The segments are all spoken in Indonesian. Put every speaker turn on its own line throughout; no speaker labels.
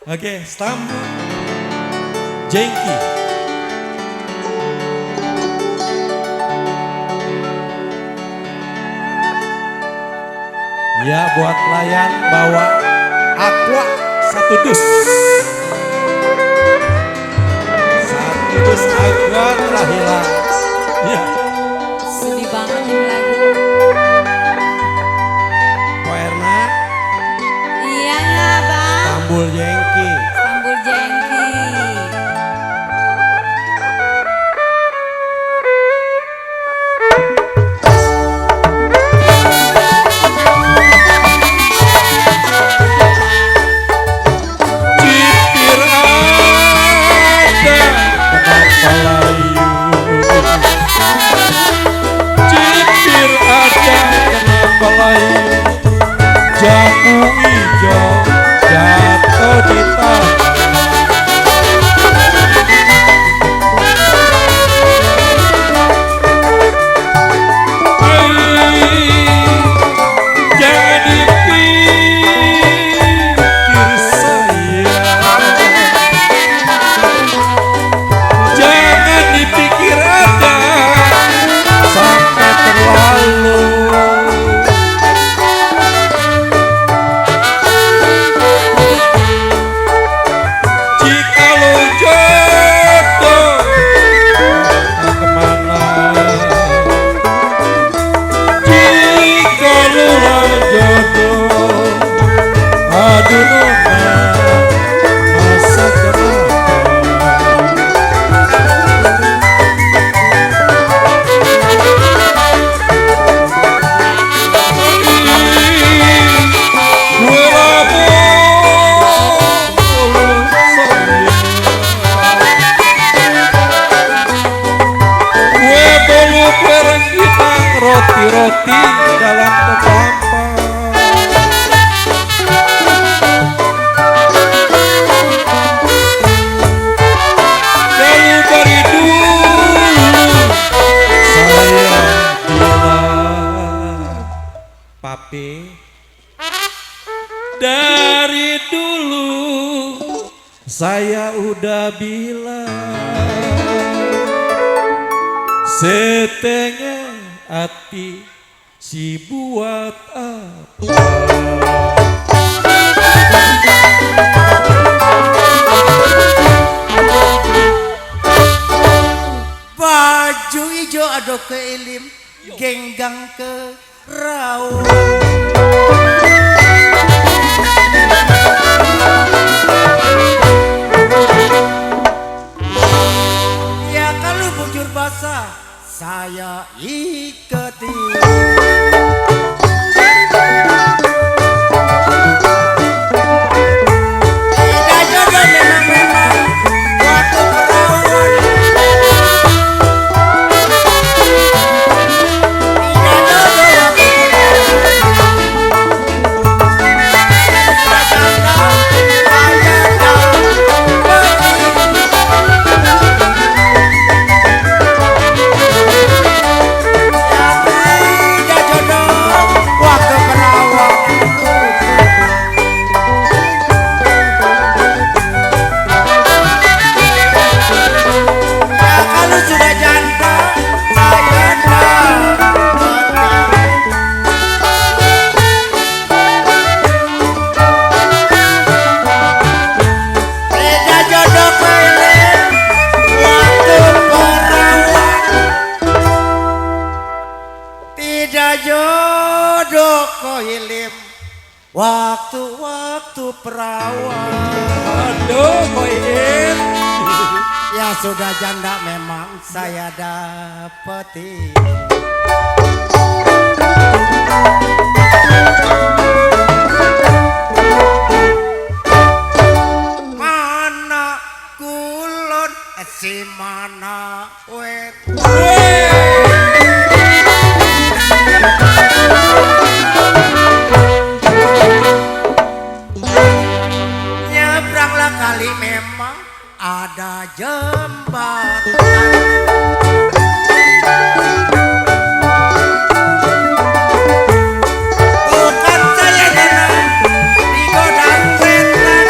Oke, Stambul Jengki. Ya, buat pelayan bawa aqua satu dus. Satu dus aqua telah hilang. Ya.
Sedih banget ini lagu.
Ko Erna.
Iya nggak bang?
Stambul Jengki.
Stambul Jengki.
Cipir ada kenapa layu. Cipir ada kenapa layu. Jambu hijau jatuh di tanah. Jangan dipikir saya, jangan dipikir ada sampai terlalu. Jikalau jodoh entah kemana, jikalau jodoh aduh nona masa kenapa. Gue bolu perenggitan roti-roti dalam kepampang. Kalau dari dulu saya bilang, papi, dari dulu saya udah bilang, setengah hati si buat apa.
Baju hijau ado ke ilim, genggang ke rawa. Ya kalau bujur basah, saya iketin. Tidak jodoh memang waktu perawan. Jodoh kohilim waktu-waktu perawan.
Aduh, koin.
Ya sudah janda memang saya dapetin. Mana kulon si mana wet. Nyebranglah kali memang ada jembatan. Bukan saya nyenang digoda setan.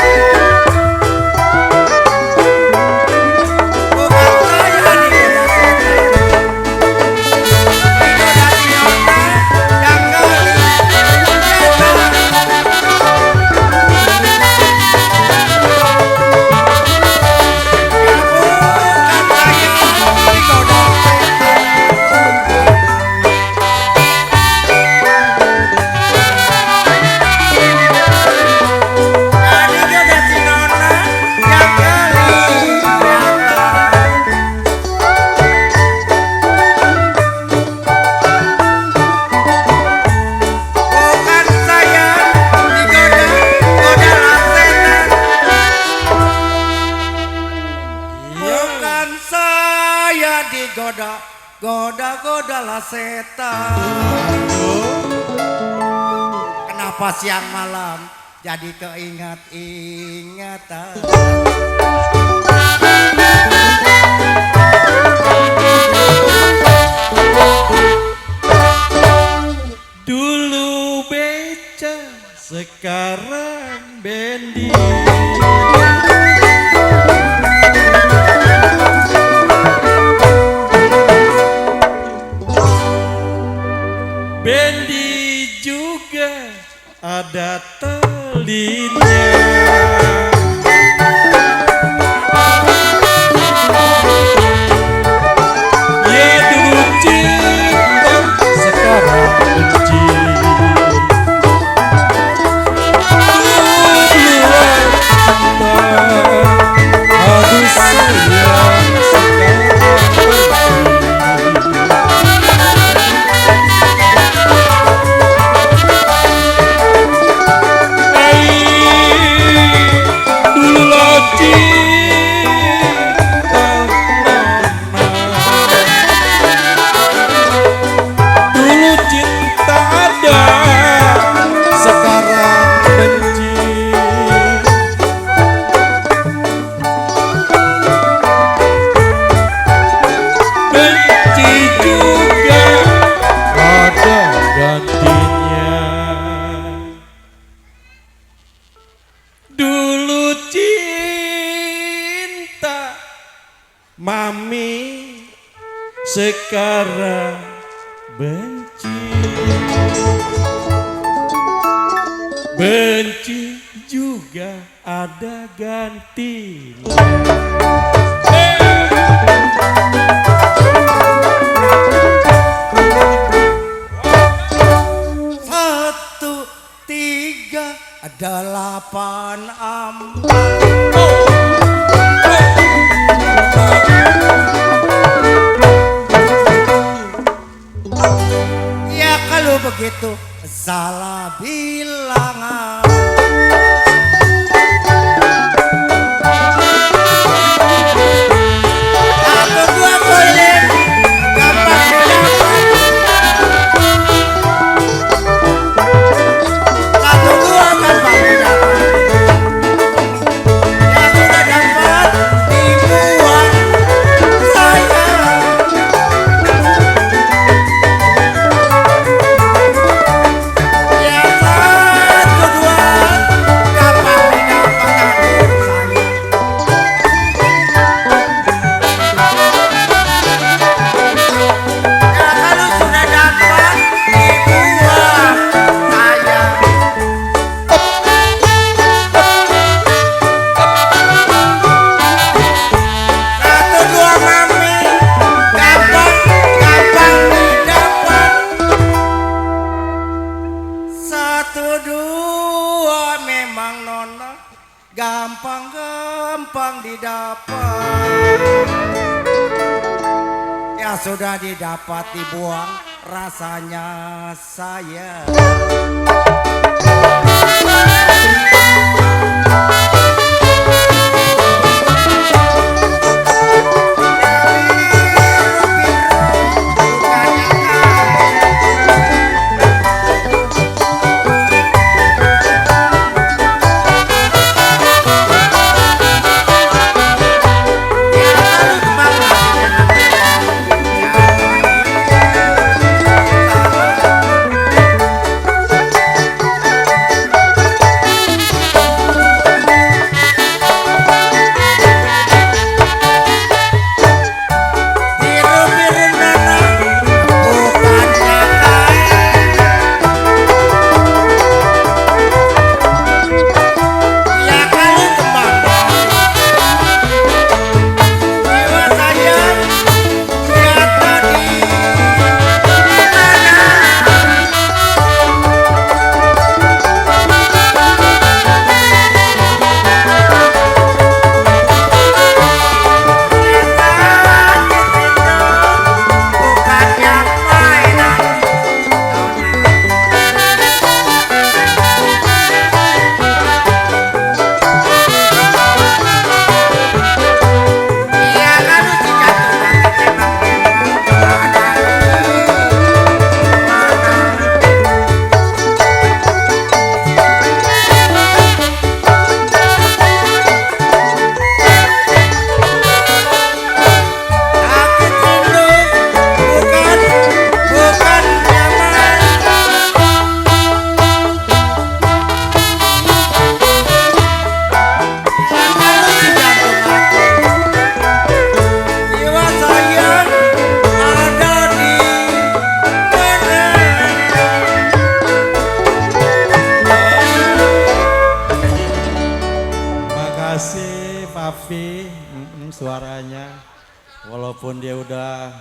rada goda-godalah setan. Kenapa siang malam jadi keingat-ingatan?
Dulu beca, sekarang bendi. Bendi juga ada talinya. Ya dulu cinta, sekarang benci. Aduh sayang, sekarang mami sekarang benci. Benci juga ada gantinya.
Satu, tiga, delapan, empat. Ya kalau begitu salah bilangan. Satu dua boleh gampang didapat. Satu dua gampang didapat. Ya sudah dapat dibuat saya. Ya satu dua gampang didapat aduh saya. Ya kalau sudah dapat dibuat saya. Satu dua mami gampang didapat. Satu dua memang nona gampang didapat. Ya sudah didapat dibuang rasanya saya.
kasih Papi suaranya. Walaupun dia udah